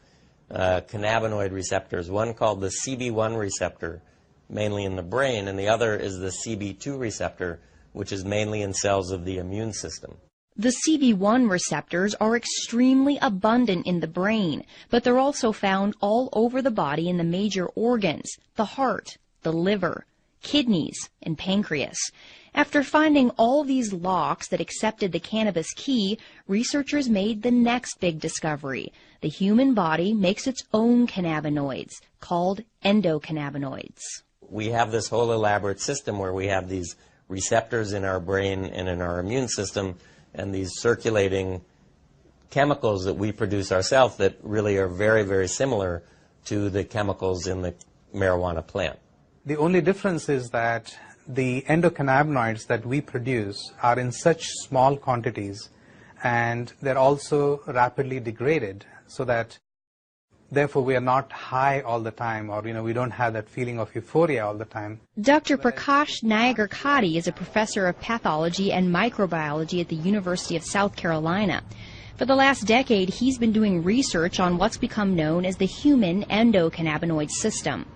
cannabinoid receptors, one called the CB1 receptor, mainly in the brain, and the other is the CB2 receptor, which is mainly in cells of the immune system. The CB1 receptors are extremely abundant in the brain, but they're also found all over the body in the major organs, the heart, the liver, kidneys, and pancreas. After finding all these locks that accepted the cannabis key, researchers made the next big discovery. The human body makes its own cannabinoids, called endocannabinoids. We have this whole elaborate system where we have these receptors in our brain and in our immune system, and these circulating chemicals that we produce ourselves that really are very, very similar to the chemicals in the marijuana plant. The only difference is that the endocannabinoids that we produce are in such small quantities, and they're also rapidly degraded, so that Therefore, we are not high all the time, or we don't have that feeling of euphoria all the time. Dr. Prakash Nayagarkatti is a professor of pathology and microbiology at the University of South Carolina. For the last decade, he's been doing research on what's become known as the human endocannabinoid system.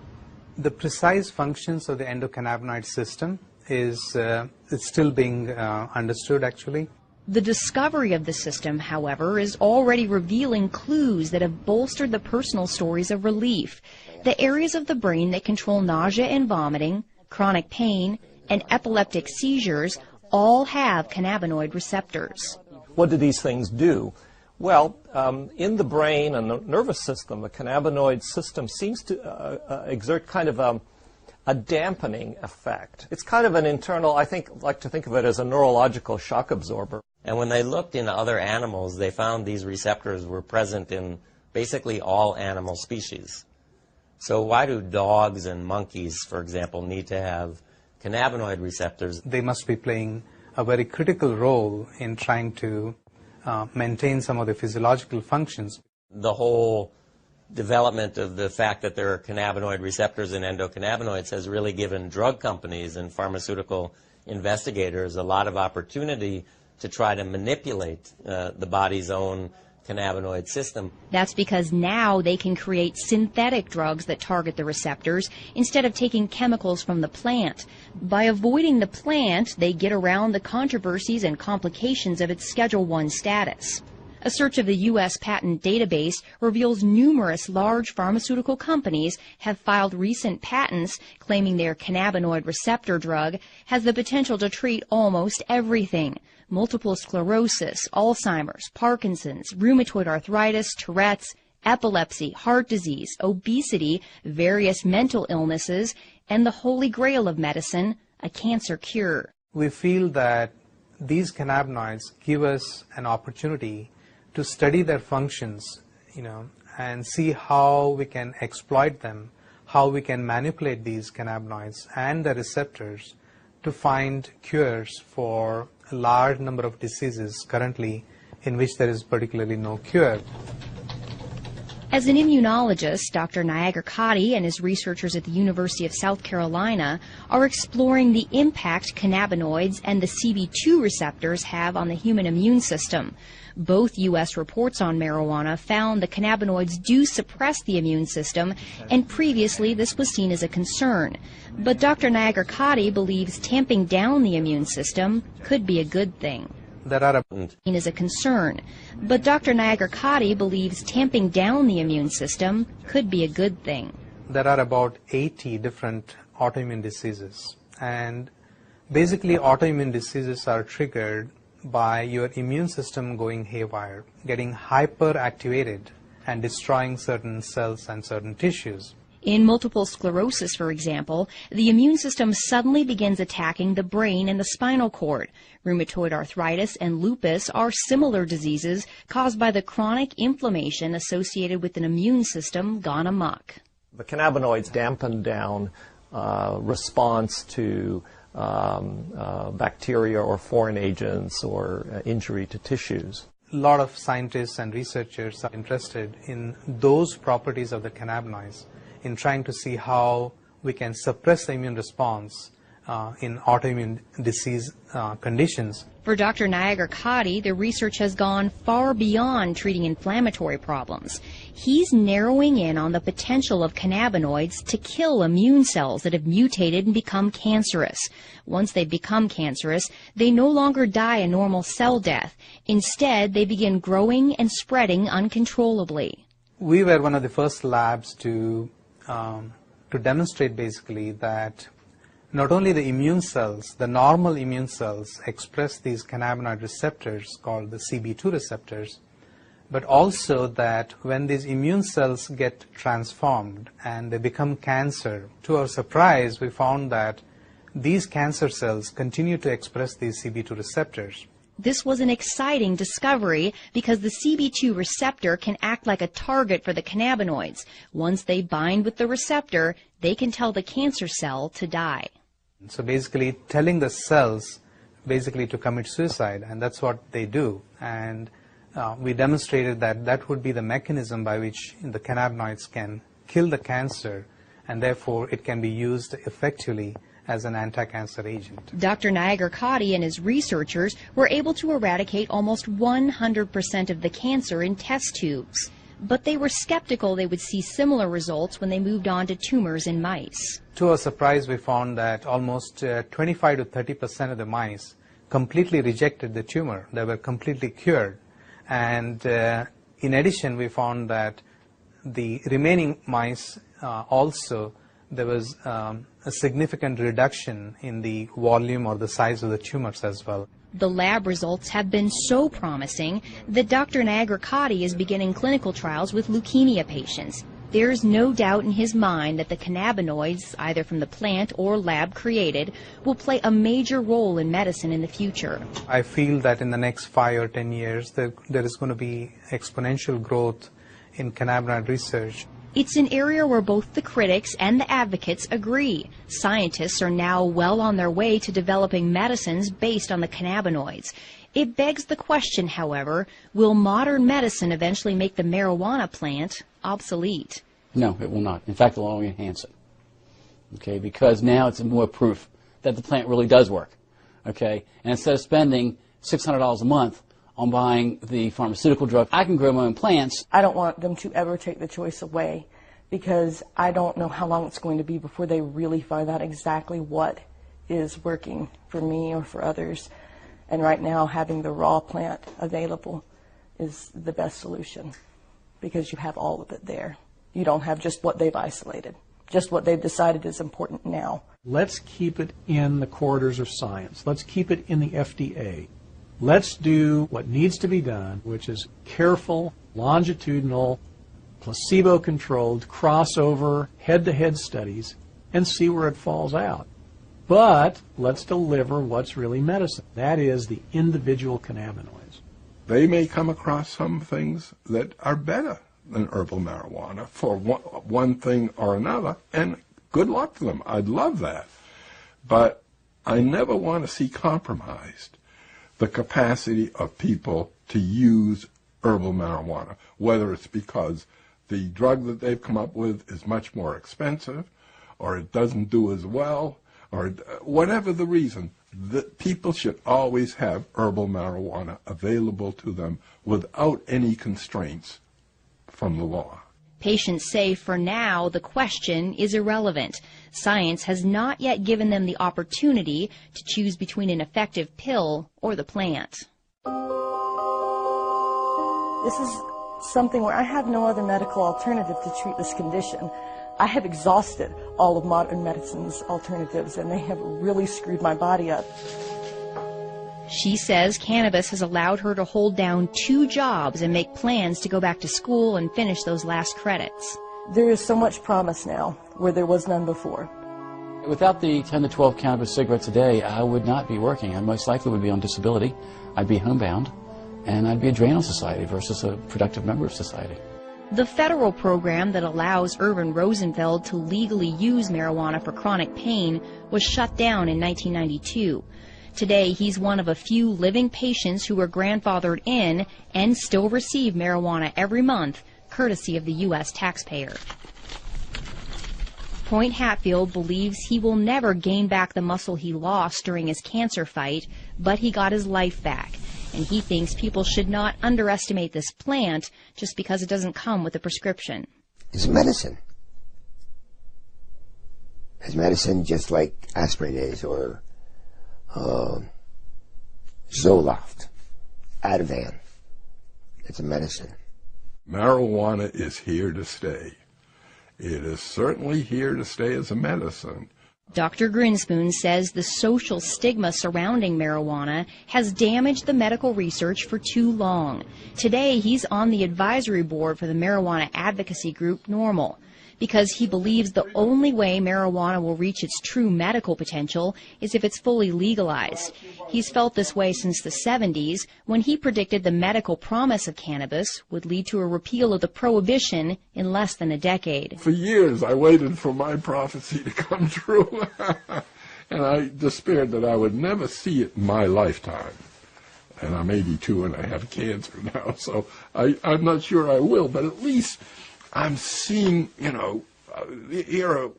The precise functions of the endocannabinoid system is it's still being understood, actually. The discovery of the system, however, is already revealing clues that have bolstered the personal stories of relief. The areas of the brain that control nausea and vomiting, chronic pain, and epileptic seizures all have cannabinoid receptors. What do these things do? Well, in the brain and the nervous system, the cannabinoid system seems to exert kind of a dampening effect. It's kind of an internal, I like to think of it as a neurological shock absorber. And when they looked in other animals, they found these receptors were present in basically all animal species. So why do dogs and monkeys, for example, need to have cannabinoid receptors? They must be playing a very critical role in trying to maintain some of the physiological functions. The whole development of the fact that there are cannabinoid receptors in endocannabinoids has really given drug companies and pharmaceutical investigators a lot of opportunity to try to manipulate the body's own cannabinoid system. That's because now they can create synthetic drugs that target the receptors instead of taking chemicals from the plant. By avoiding the plant, they get around the controversies and complications of its Schedule I status. A search of the U.S. patent database reveals numerous large pharmaceutical companies have filed recent patents claiming their cannabinoid receptor drug has the potential to treat almost everything: multiple sclerosis, Alzheimer's, Parkinson's, rheumatoid arthritis, Tourette's, epilepsy, heart disease, obesity, various mental illnesses, and the holy grail of medicine, a cancer cure. We feel that these cannabinoids give us an opportunity to study their functions, and see how we can exploit them, how we can manipulate these cannabinoids and the receptors to find cures for a large number of diseases currently in which there is particularly no cure. As an immunologist, Dr. Nayagarkatti and his researchers at the University of South Carolina are exploring the impact cannabinoids and the CB2 receptors have on the human immune system. Both U.S. reports on marijuana found the cannabinoids do suppress the immune system, and previously this was seen as a concern. But Dr. Nayagarkatti believes tamping down the immune system could be a good thing. There are is a concern, but Dr. Nayagarkatti believes tamping down the immune system could be a good thing. There are about 80 different autoimmune diseases, and basically autoimmune diseases are triggered by your immune system going haywire, getting hyperactivated and destroying certain cells and certain tissues. In multiple sclerosis, for example, the immune system suddenly begins attacking the brain and the spinal cord. Rheumatoid arthritis and lupus are similar diseases caused by the chronic inflammation associated with an immune system gone amok. The cannabinoids dampen down response to bacteria or foreign agents or injury to tissues. A lot of scientists and researchers are interested in those properties of the cannabinoids, in trying to see how we can suppress the immune response in autoimmune disease conditions. For Dr. Nayagarkatti, the research has gone far beyond treating inflammatory problems. He's narrowing in on the potential of cannabinoids to kill immune cells that have mutated and become cancerous. Once they become cancerous, they no longer die a normal cell death. Instead, they begin growing and spreading uncontrollably. We were one of the first labs to demonstrate basically that not only the immune cells, the normal immune cells express these cannabinoid receptors called the CB2 receptors, but also that when these immune cells get transformed and they become cancer, to our surprise, we found that these cancer cells continue to express these CB2 receptors. This was an exciting discovery because the CB2 receptor can act like a target for the cannabinoids. Once they bind with the receptor, they can tell the cancer cell to die. So basically telling the cells basically to commit suicide, and that's what they do. And we demonstrated that that would be the mechanism by which the cannabinoids can kill the cancer, and therefore it can be used effectively as an anti-cancer agent. Dr. Nagar-Katti and his researchers were able to eradicate almost 100% of the cancer in test tubes. But they were skeptical they would see similar results when they moved on to tumors in mice. To our surprise, we found that almost 25 to 30% of the mice completely rejected the tumor. They were completely cured. And in addition, we found that the remaining mice also, there was a significant reduction in the volume or the size of the tumors as well. The lab results have been so promising that Dr. Nagar-Katti is beginning clinical trials with leukemia patients. There's no doubt in his mind that the cannabinoids, either from the plant or lab created, will play a major role in medicine in the future. I feel that in the next 5 or 10 years, there is going to be exponential growth in cannabinoid research. It's an area where both the critics and the advocates agree. Scientists are now well on their way to developing medicines based on the cannabinoids. It begs the question, however, will modern medicine eventually make the marijuana plant obsolete? No, it will not. In fact, it will only enhance it. Okay, because now it's more proof that the plant really does work. Okay, and instead of spending $600 a month on buying the pharmaceutical drug, I can grow my own plants. I don't want them to ever take the choice away, because I don't know how long it's going to be before they really find out exactly what is working for me or for others. And right now, having the raw plant available is the best solution, because you have all of it there. You don't have just what they've isolated, just what they've decided is important now. Let's keep it in the corridors of science. Let's keep it in the FDA. Let's do what needs to be done, which is careful, longitudinal, placebo-controlled, crossover, head-to-head studies, and see where it falls out. But let's deliver what's really medicine. That is the individual cannabinoids. They may come across some things that are better than herbal marijuana for one thing or another, and good luck to them. I'd love that. But I never want to see compromised the capacity of people to use herbal marijuana, whether it's because the drug that they've come up with is much more expensive, or it doesn't do as well, or whatever the reason. That people should always have herbal marijuana available to them without any constraints from the law. Patients say for now the question is irrelevant. Science has not yet given them the opportunity to choose between an effective pill or the plant. This is something where I have no other medical alternative to treat this condition. I have exhausted all of modern medicine's alternatives, and they have really screwed my body up. She says cannabis has allowed her to hold down 2 jobs and make plans to go back to school and finish those last credits. There is so much promise now where there was none before. Without the 10 to 12 cannabis cigarettes a day, I would not be working. I most likely would be on disability. I'd be homebound, and I'd be a drain on society versus a productive member of society. The federal program that allows Irvin Rosenfeld to legally use marijuana for chronic pain was shut down in 1992. Today, he's one of a few living patients who were grandfathered in and still receive marijuana every month, courtesy of the U.S. taxpayer. Point Hatfield believes he will never gain back the muscle he lost during his cancer fight, but he got his life back. And he thinks people should not underestimate this plant just because it doesn't come with a prescription. It's medicine. It's medicine just like aspirin is, or Zoloft, Ativan. It's a medicine. Marijuana is here to stay. It is certainly here to stay as a medicine. Dr. Grinspoon says the social stigma surrounding marijuana has damaged the medical research for too long. Today, he's on the advisory board for the marijuana advocacy group NORML, because he believes the only way marijuana will reach its true medical potential is if it's fully legalized. He's felt this way since the 70s, when he predicted the medical promise of cannabis would lead to a repeal of the prohibition in less than a decade. For years, I waited for my prophecy to come true, and I despaired that I would never see it in my lifetime. and I'm 82 and I have cancer now, so I'm not sure I will, but at least I'm seeing, here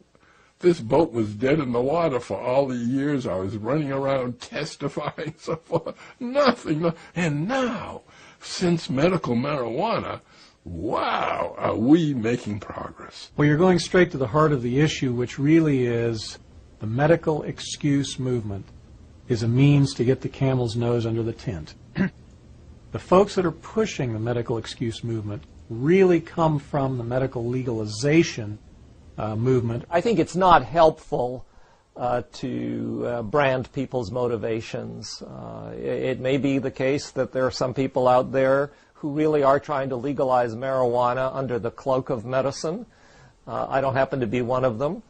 this boat was dead in the water for all the years I was running around testifying, so forth. Nothing. And now, since medical marijuana, wow, are we making progress. Well, you're going straight to the heart of the issue, which really is the medical excuse movement is a means to get the camel's nose under the tent. The folks that are pushing the medical excuse movement really come from the medical legalization movement. I think it's not helpful to brand people's motivations. It may be the case that there are some people out there who really are trying to legalize marijuana under the cloak of medicine. I don't happen to be one of them.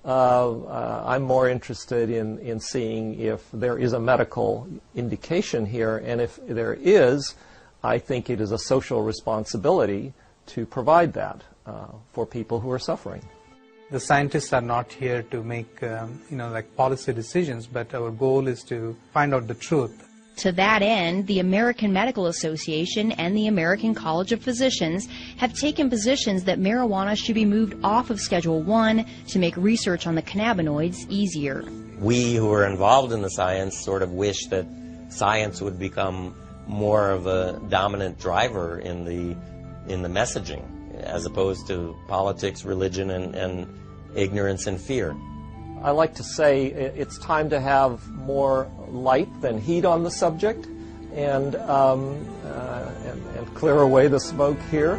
I'm more interested in seeing if there is a medical indication here, and if there is, I think it is a social responsibility to provide that for people who are suffering. The scientists are not here to make, like policy decisions, but our goal is to find out the truth. To that end, the American Medical Association and the American College of Physicians have taken positions that marijuana should be moved off of Schedule I to make research on the cannabinoids easier. We who are involved in the science sort of wish that science would become more of a dominant driver in the messaging, as opposed to politics, religion, and ignorance and fear. I like to say it's time to have more light than heat on the subject, and clear away the smoke here.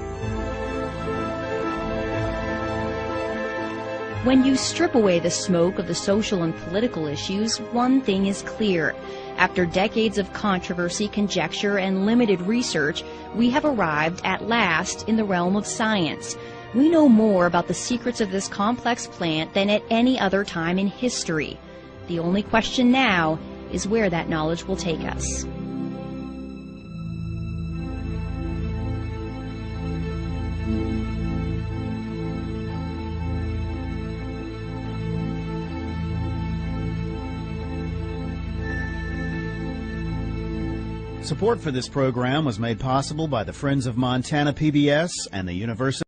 When you strip away the smoke of the social and political issues, one thing is clear. After decades of controversy, conjecture, and limited research, we have arrived at last in the realm of science. We know more about the secrets of this complex plant than at any other time in history. The only question now is where that knowledge will take us. Support for this program was made possible by the Friends of Montana PBS and the University